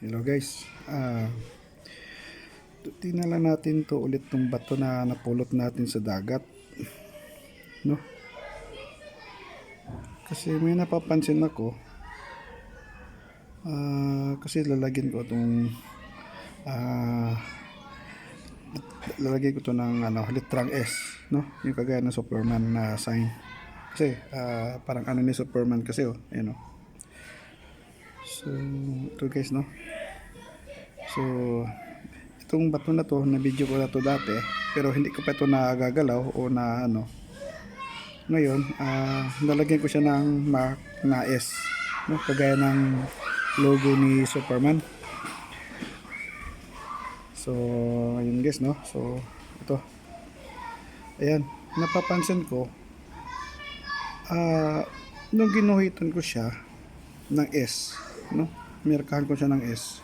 Hello guys, tingnan lang natin to ulit tong bato na napulot natin sa dagat, no? Kasi may napapansin ako, kasi lalagyan ko tong lalagyan ko to ng litrang S, no? Yung kagaya ng Superman na sign. Kasi parang ano ni Superman kasi ayun oh. So ito guys, no? So itong bato na to, na video ko na to dati, pero hindi ko pa ito nagagalaw o na ngayon, nalagyan ko siya ng mark na S, no? Kagaya ng logo ni Superman. So ayun guys, no? So ito, ayan, napapansin ko nung ginuhitan ko siya ng S, no? Merkahan ko siya ng S,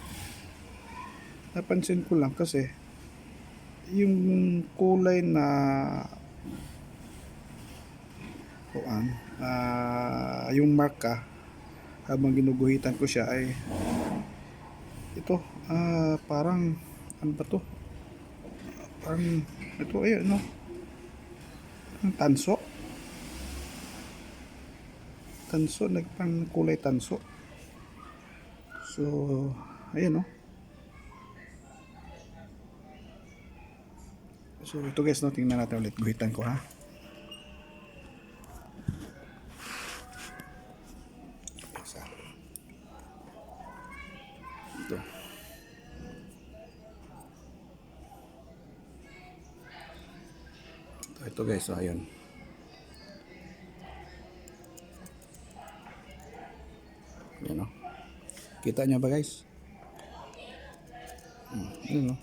napansin ko lang kasi yung kulay na yung marka habang ginuguhitan ko siya ay ito, parang ano ba to, parang ito, ayun no, ang tanso nagpang kulay tanso. So ayun no. So ito guys, no, tingnan natin ulit, guhitan ko ha. Ito guys, so ayun. Yan o. Kita nyo ba guys? Ayun o.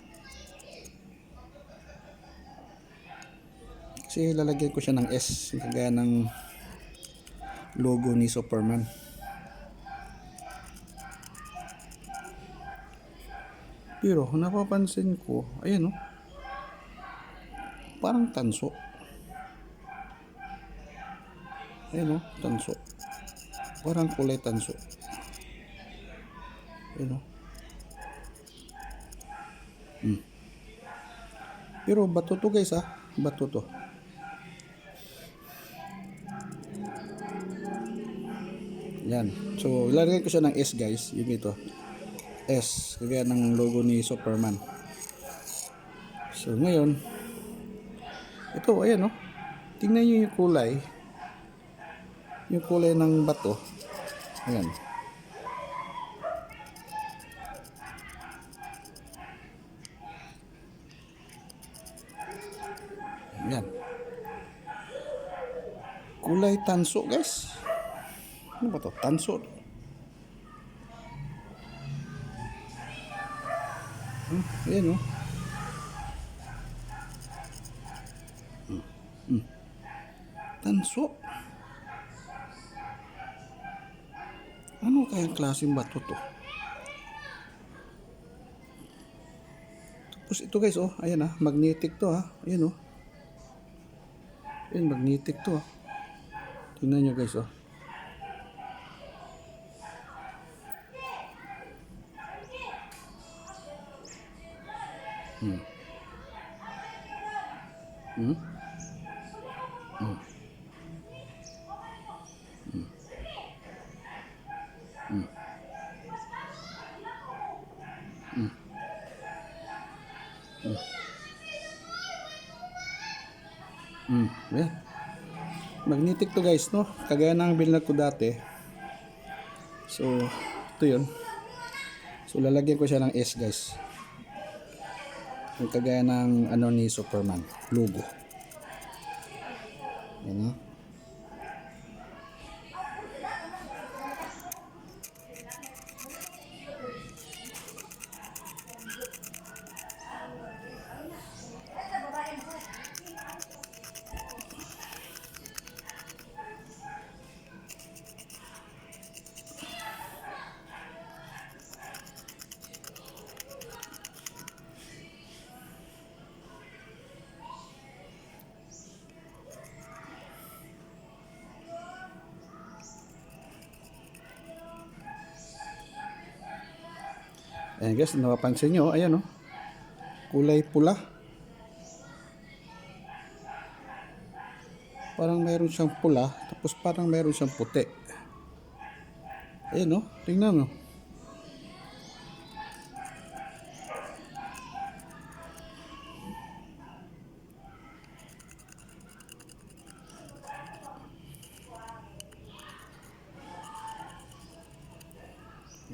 Kasi lalagyan ko siya ng S, kagaya ng logo ni Superman. Pero napapansin ko, ayun o, parang tanso. Ayun o, tanso. Parang kulay tanso. Ayun o. Pero bato to guys ha. Bato to. Yan. So ilalagay ko siya ng S guys. Yung ito. S. Kagaya ng logo ni Superman. So ngayon, ito ayan o. Tingnan nyo yung kulay. Yung kulay ng bato. Ayan. Yan. Kulay tanso guys. Ano ba to? Tanso. Ayan o. Tanso. Ano kayang klaseng bato to? Tapos ito guys oh. Ayan ha. Magnetic to ha. Ayan oh. Ayan, magnetic to ha. Tingnan nyo guys oh. Ayan. Magnetic to guys no. Kagaya ng binlag ko dati. So ito yun. So lalagyan ko siya ng S guys. Yung kagaya ng ano ni Superman logo. Ayan, Ayan guys, napapansin nyo, ayan oh, kulay pula. Parang mayroon siyang pula, tapos parang mayroon siyang puti. Ayan oh, tingnan mo.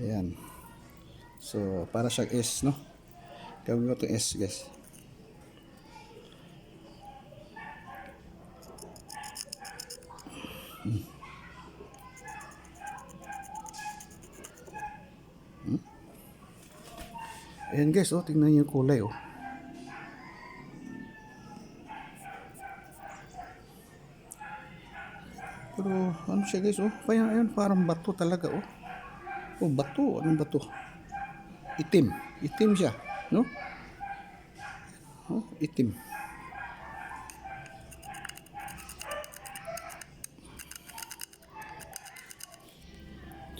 Ayan. So, para siyang S, no? Gawin ko itong S, guys. Ayan guys, oh, tingnan niyo yung kulay, oh. Pero, ano siya guys, oh. Ayan, parang bato talaga, oh. Oh, bato. Anong bato? Itim. Itim siya, no? Oh, itim.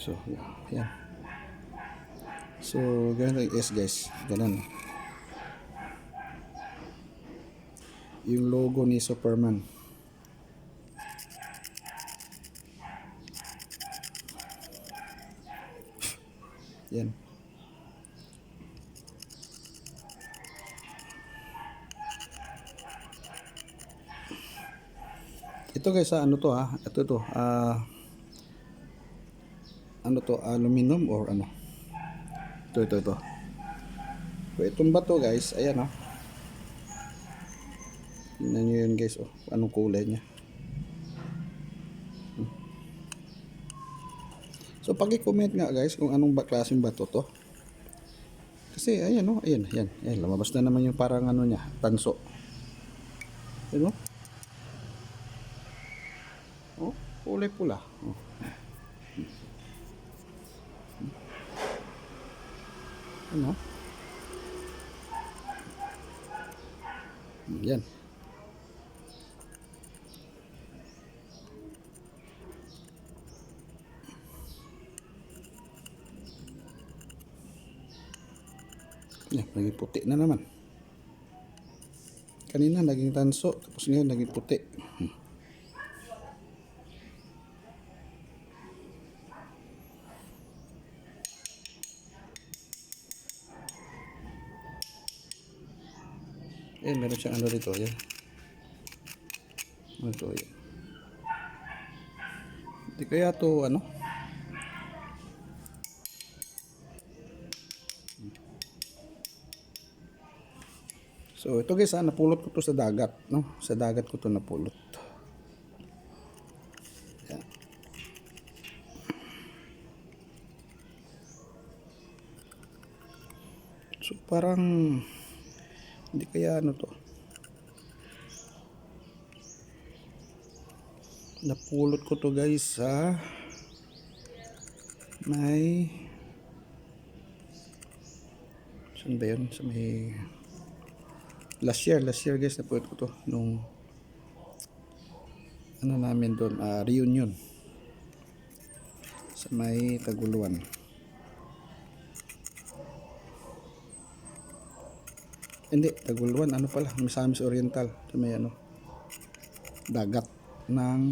So, yan. So, ganun yung S guys. Ganun. Yung logo ni Superman. Yan. Ito guys, ano to ha? Ito. Ano to? Aluminum or ano? Ito. So, itong bato guys, ayan oh. Tingnan nyo yun guys, oh. Anong kulay niya. So, pag-i-comment nga guys kung anong klaseng bato to. Kasi, ayan oh, ayan. Lumabas na naman yung parang ano niya, tanso. Ayan oh. Oh, kulay pula. Oh. Ano? Yan. Yan, naging puti na naman. Kanina naging tanso, tapos ngayon naging puti. Meron siyang ano dito, yan. Ano to, yan. Hindi kaya to, ano? So, ito guys, napulot ko to sa dagat, no? Sa dagat ko to napulot. Yan. So, parang hindi kaya ano to. Napulot ko to guys sa may saan ba yun? Sa may last year guys, napulot ko to nung ano namin doon, reunion sa may Taguluan. Hindi, Taguluan, ano pala, Misamis Oriental, sa may ano, dagat ng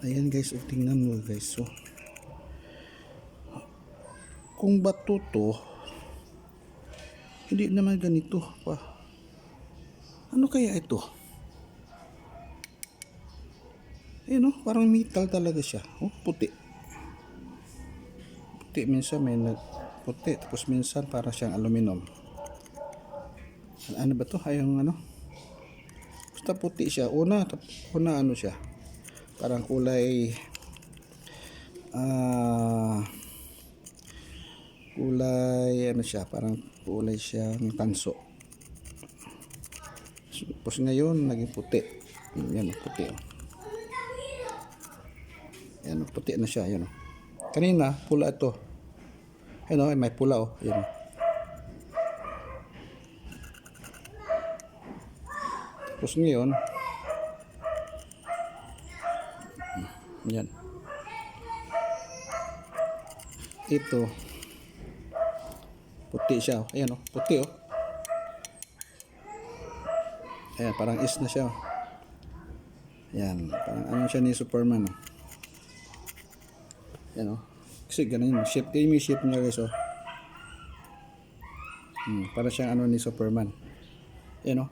ayan guys, tingnan mo guys, so kung bato to, hindi naman ganito pa. Ano kaya ito? Ayun oh, parang metal talaga siya. Oh, puti. Puti, minsan may puti, tapos minsan para siyang aluminum. Ano ba to? Ayong ano? Basta puti siya. Una ano siya? Parang kulay kulay ano siya? Parang kulay siyang tanso. Tapos ngayon naging puti. Yan, puti. Yan, puti na siya. Yan. Kanina, pula ito. Ayun, may pula oh. Yan. Tapos ngayon, Yan. Ito. Puti siya. Ayan oh. Puti oh. Ayan, parang is na siya. Ayan, parang ano siya ni Superman. Ayan o. Kasi ganun yun. Shape, yung shape niya guys o. Parang siyang ano ni Superman. Ayan o.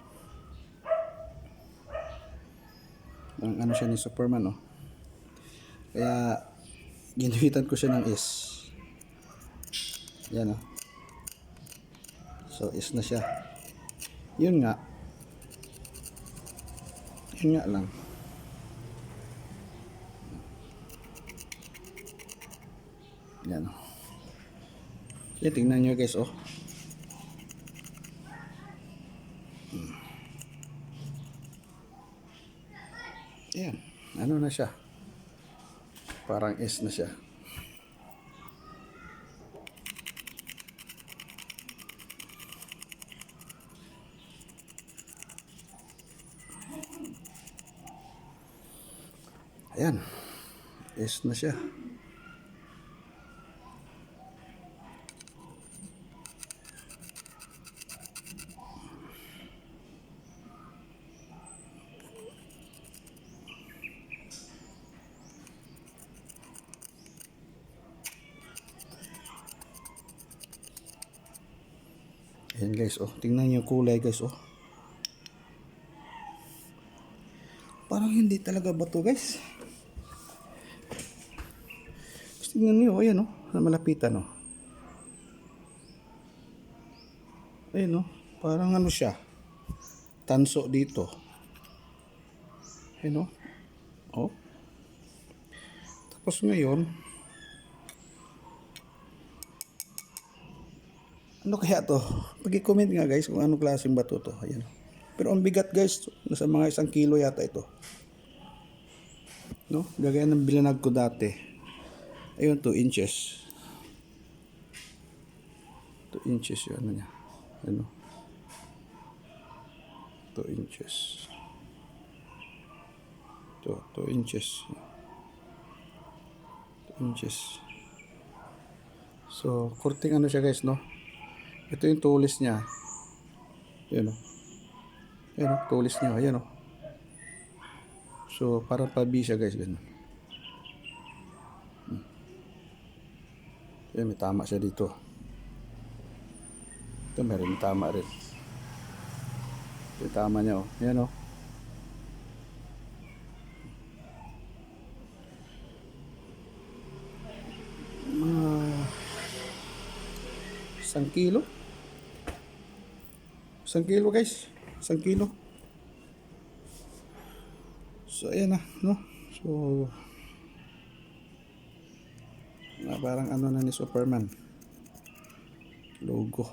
Parang ano siya ni Superman o. Kaya, ginawitan ko siya ng is. Ayan o. So, is na siya. Yun nga. Yun nga lang. Yan. Yan, tingnan nyo guys, oh. Yan. Ano na siya? Parang is na siya. Ayan. Is na siya. Ayan guys, oh. Tingnan nyo yung kulay guys, oh. Parang hindi talaga bato guys. Tingnan nyo, ayan oh. Malapitan oh. Ayan oh. Parang ano siya. Tanso dito. Ayan oh. Oh. Tapos ngayon, ano kaya to? Pag-i-comment nga guys kung anong klaseng bato to. Ayan. Pero ang bigat guys, nasa mga 1 kilo yata ito. No? Gagaya ng bilanag ko dati. Ayun, 2 inches. 2 inches yun, ano niya. Ano? 2 inches. Ito, 2 inches. 2 inches. So, kurting ano siya guys, no? Ito yung tulis niya. Ayan o. Ayan o, tulis niya. Ayan o. So, parang pabi siya guys. Ganun. Ayan, may tama siya dito. Ito, meron tama rin. Ito yung tama niya o. Ayan o. Mga 1 kilo. 1 kilo guys. 1 kilo. So ayan na, no? So parang ano na ni Superman. Logo.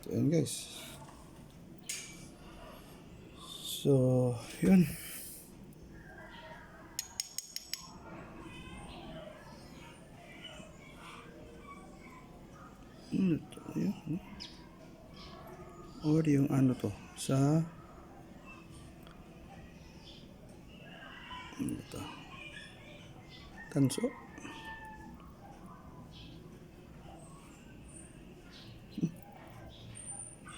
So ayan guys. So, yun. Ito, yun. Or yung ano to, sa ano to? Tanso.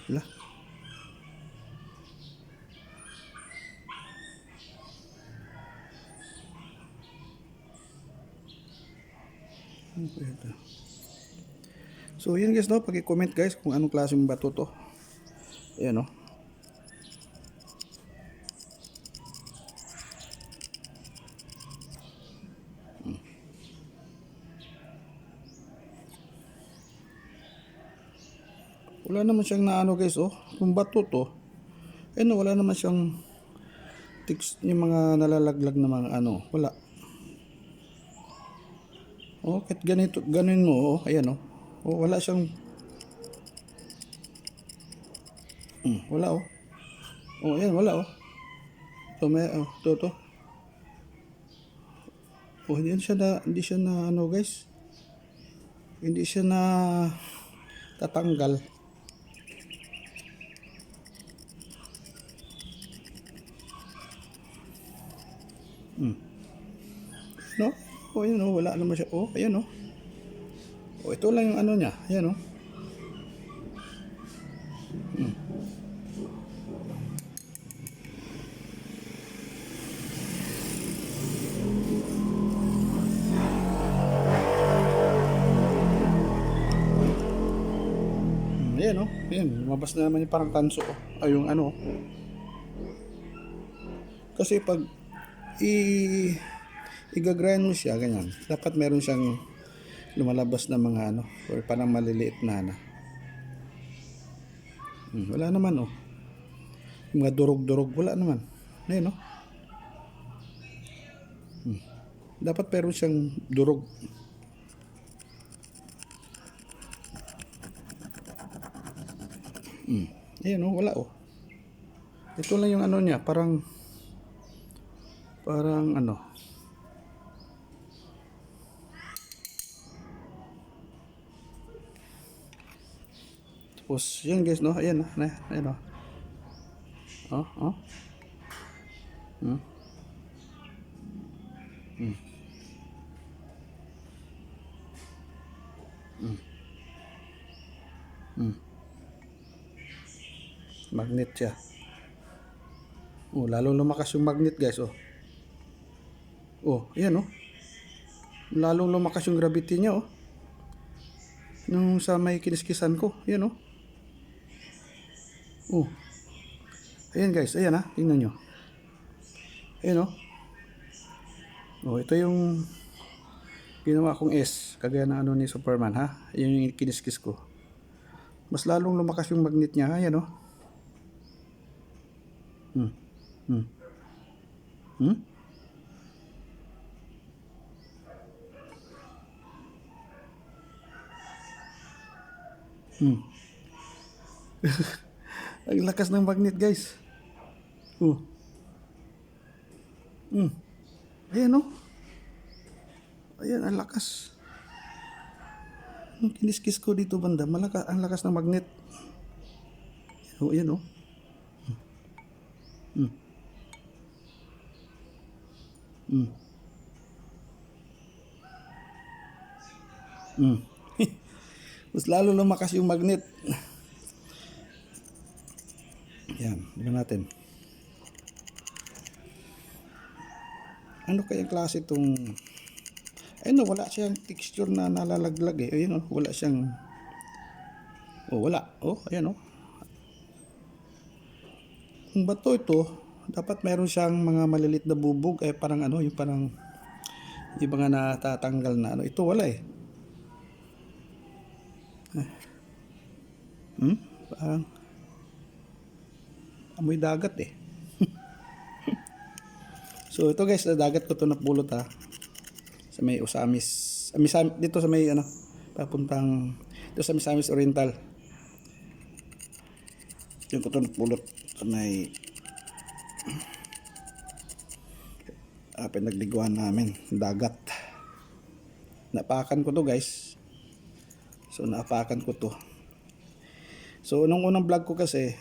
Wala. So yun guys, no, paki-comment guys kung anong klaseng bato to. Ayan no. Wala naman siyang naano guys, oh. Kung bato to, no, wala naman siyang tiks, yung mga nalalaglag na mga ano, wala. Oh, kahit ganito, ganin mo, oh, ayan oh. Oh, wala siyang wala oh. Oh, ayan, wala oh. So, may, oh, to. Oh, hindi siya na ano guys. Hindi siya na tatanggal. No? O yun o, wala naman siya. O, ayan o. O, ito lang yung ano niya. Ayan o. Ayan o. Ayan, lumabas na naman yung parang tanso o. Ay, yung ano. Kasi pag i-grind mo siya, ganyan. Dapat meron siyang lumalabas na mga ano, or parang maliliit na. Wala naman oh. Yung mga durog-durog, wala naman. Ayan oh. Dapat meron siyang durog. Ayan oh, wala oh. Ito lang yung ano niya, parang ano. Tapos, yan guys, no? Ayan, ayan oh. Oh, oh. Magnet siya. Oh, lalong lumakas yung magnet guys, oh. Oh, ayan oh. Lalong lumakas yung gravity niya, oh. Nung sa may kiniskisan ko, ayan oh. Oh. Ayan guys, ayan ha, tingnan nyo. Ayan oh. Oh, ito yung ginawa kong S, kagaya na ano ni Superman ha. Ayan yung kiniskis ko. Mas lalong lumakas yung magnet niya, ayan oh. Ang lakas ng magnet guys. Oh. Ayan oh. Ayan, ang lakas. Yung kiniskis ko dito banda, ang lakas ng magnet. Oh, ayan oh. Mas lalo lumakas yung magnet. Yan, tingnan natin. Ano kayang klase itong... Ayun oh, wala siyang texture na nalalaglag eh. Ayun oh, wala siyang... Oh, wala. Oh, ayan oh. Kung bato ito, dapat meron siyang mga malilit na bubog. Eh, parang ano, yung parang... Yung mga natatanggal na ano. Ito wala eh. Parang... Amoy dagat eh. So ito guys, dagat ko to napulot ha. Sa may Usamis. Dito sa may ano, papuntang dito sa Misamis Oriental. Yung ko to napulot sa may pinagliguan namin, dagat. Napakan ko to guys. So naapakan ko to. So nung unang vlog ko kasi,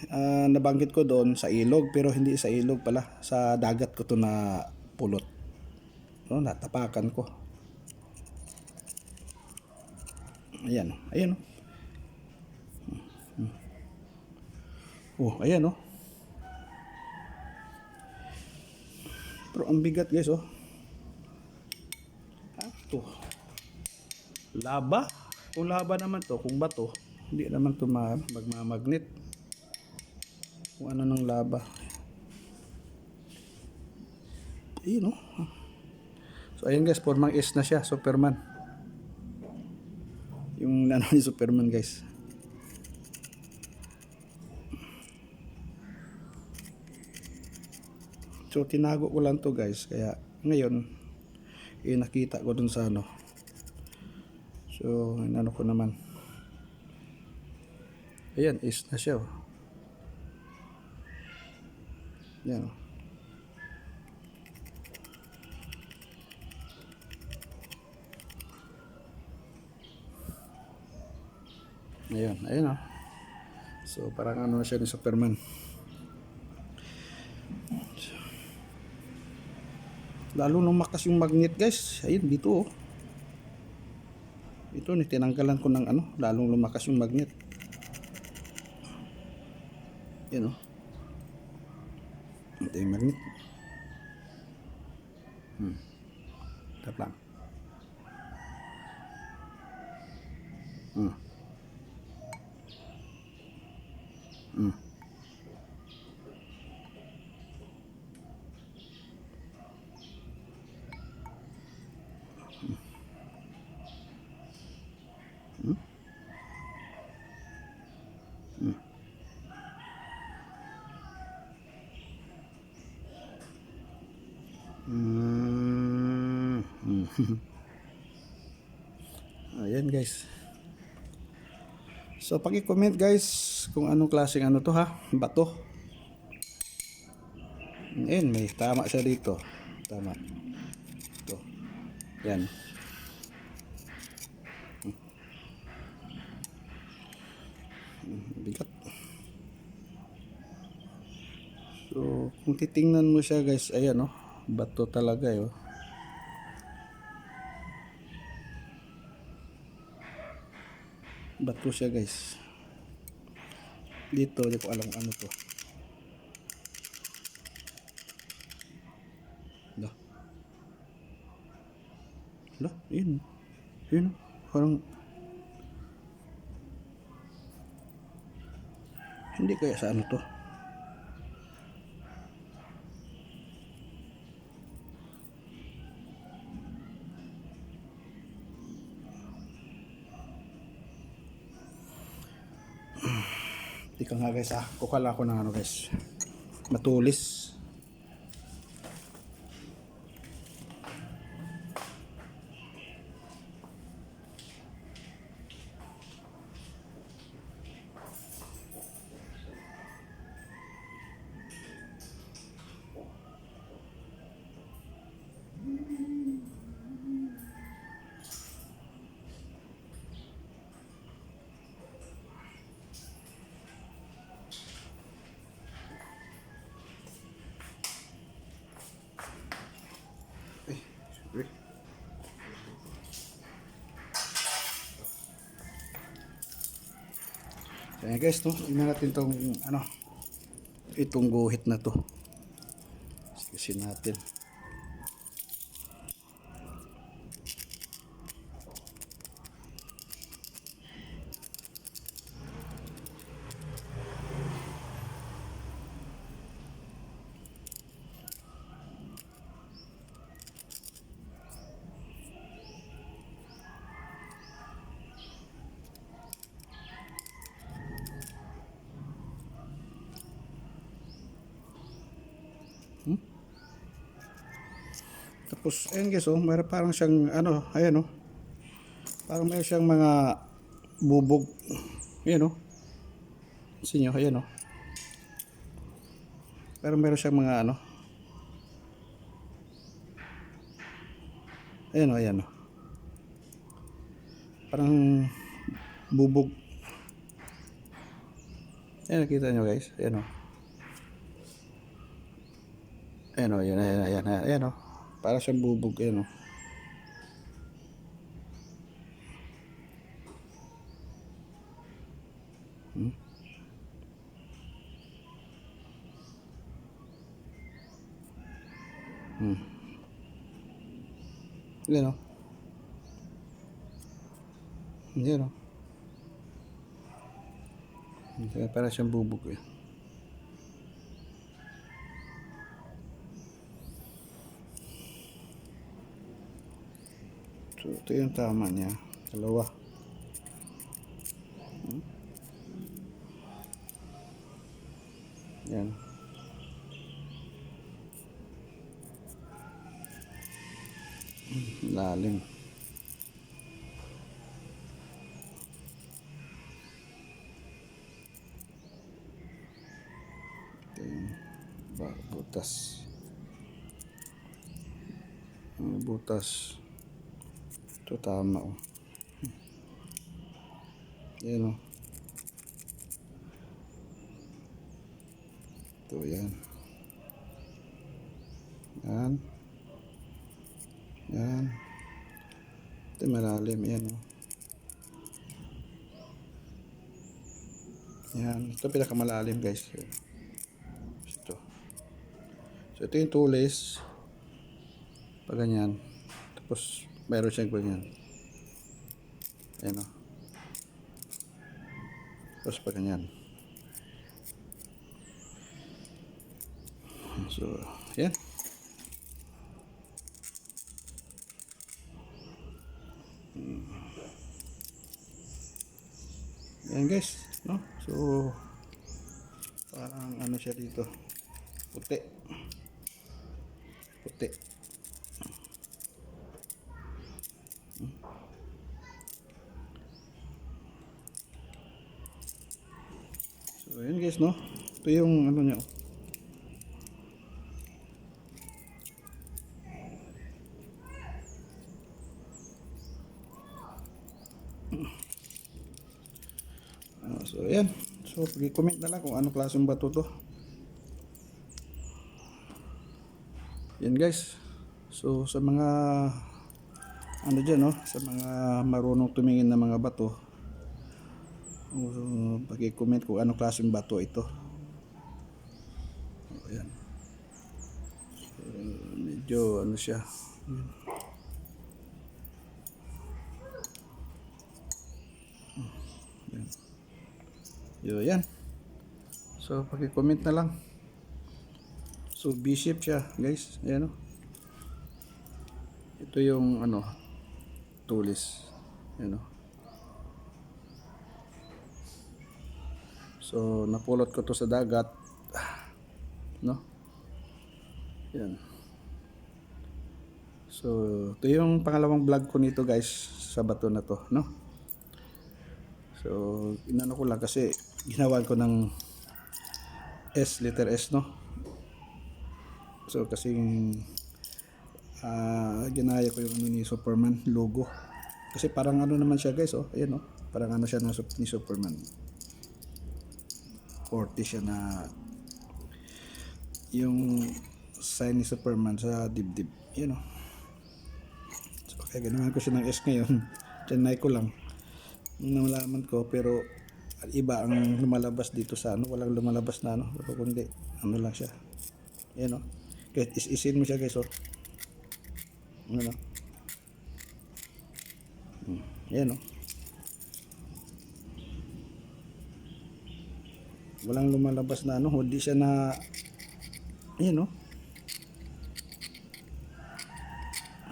nabanggit ko doon sa ilog, pero hindi sa ilog pala, sa dagat ko to na pulot. No, natapakan ko. Ayan, ayan oh. Oh, ayan oh. Pero ang bigat guys oh. Ito. Laba. Kung laba naman to, kung bato, hindi naman to magmamagnet. Kung ano ng laba. Ayun oh. So ayan guys, formang S na siya, Superman. Yung ano ni Superman guys. So tinago ko lang to guys, kaya ngayon nakita ko dun sa ano. So inano ko naman. Ayan, is na siya oh. Yan oh. Ayun, ayun oh. So parang ano siya ni Superman. Lalo lumakas yung magnet guys. Ayun dito oh. Ito tinanggalan ko ng ano, lalong lumakas yung magnet. Yan oh. Ito yung magnet. Tap lang. Hmm. Hmm. Hmm. Ayan guys. So paki-comment guys kung anong klaseng ano to ha, bato. Ayun, may tama siya dito. Tama. Ito. Yan. Bigat. So kung titingnan mo siya guys, ayan oh, bato talaga eh. Oh. Bato siya guys. Dito, di ko alam ano to. Dah. Dah, yun. Yun. Parang hindi kaya sa ano to. Tika nga guys ha. Kukala ko ng ano guys. Matulis. Uy. Kaya guys, no, tingnan natin tong ano, itong guhit na to. Kasi natin. Tapos, ayun guys, oh, mayroon parang siyang, ano, ayan, oh. Parang mayroon siyang mga bubog. Ayan, oh. Kasi nyo, ayan, oh. Pero mayroon siyang mga, ano. Ayan, oh, ayan, oh. Parang bubog. Ayan, nakita nyo guys. Ayan, oh. Ayan, oh, ayan, ayan, ayan, ayan, oh. Parang siyang bubog, ayan, oh. Hmm? Hmm. Ayan, oh. Ayan, oh. Parang siyang bubog, eh. So, ito yung tama niya. Dalawa. Yan. Lalim. Ito yung butas. Butas. Ito tama oh. Yan oh. Ito, yan. Yan. Yan. Ito malalim. Yan, oh. Yan. Ito pinakamalalim, guys. Ito. So, ito yung tulis. Pag ganyan. Tapos, mayroon siyang ganyan. Ayan, oh. Tapos, pag ganyan. So, yan. Yan, guys. No? So, parang ano siya dito. Puti. Puti. So, yun guys, no? Ito yung ano niya. So, ayan. So, pag-comment na lang kung ano klaseng bato to. Yan guys. So, sa mga ano dyan, no? Sa mga marunong tumingin ng mga bato, pag-comment kung ano klaseng bato ito. So, ayan. So, medyo ano siya. Yan. So, pag-comment na lang. So, B-shape siya, guys. Ayan, no? Ito yung ano, tulis. Ayan, no? So, napulot ko to sa dagat. No? Yan. So, ito yung pangalawang vlog ko nito, guys, sa bato na to, no? So, inano ko lang kasi ginawan ko ng S, letter S, no? So, kasi ginaya ko yung ano ni Superman logo. Kasi parang ano naman siya, guys, oh. Ayan, oh. Parang ano siya ni Superman. 40 siya na yung sign ni Superman sa dibdib. Ayan, oh. So, kaya ginawan ko siya ng S ngayon. Tinay ko lang. Nalaman ko, pero iba ang lumalabas dito sa ano. Walang lumalabas na ano. Pero kundi, ano lang siya. Ayan, oh. Kahit is-isin mo siya, guys, oh. Ano? Ayan, oh. Walang lumalabas na ano, hindi siya na ayan, oh.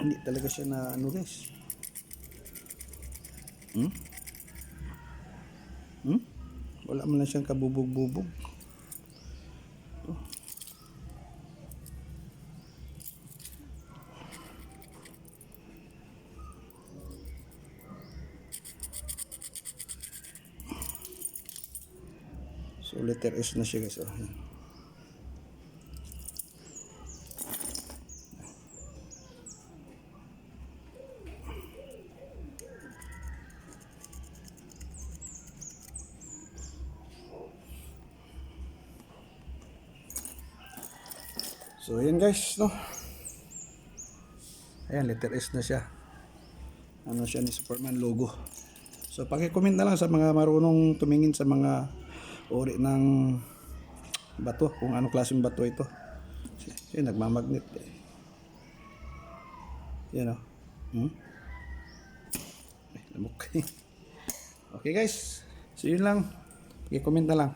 Hindi talaga siya na ano, guys. Wala man lang siyang kabubog-bubog. Oh. So, letter S na siya, guys, oh. Ayan. So, ayan guys, no? Ayan, letter S na siya. Ano siya ni Superman logo. So, paki-comment na lang sa mga marunong tumingin sa mga uri ng bato, kung anong klaseng bato ito. Ayan, nagmamagnet. Ayan, oh. Ay, lamok. Okay guys, so yun lang. Paki-comment na lang.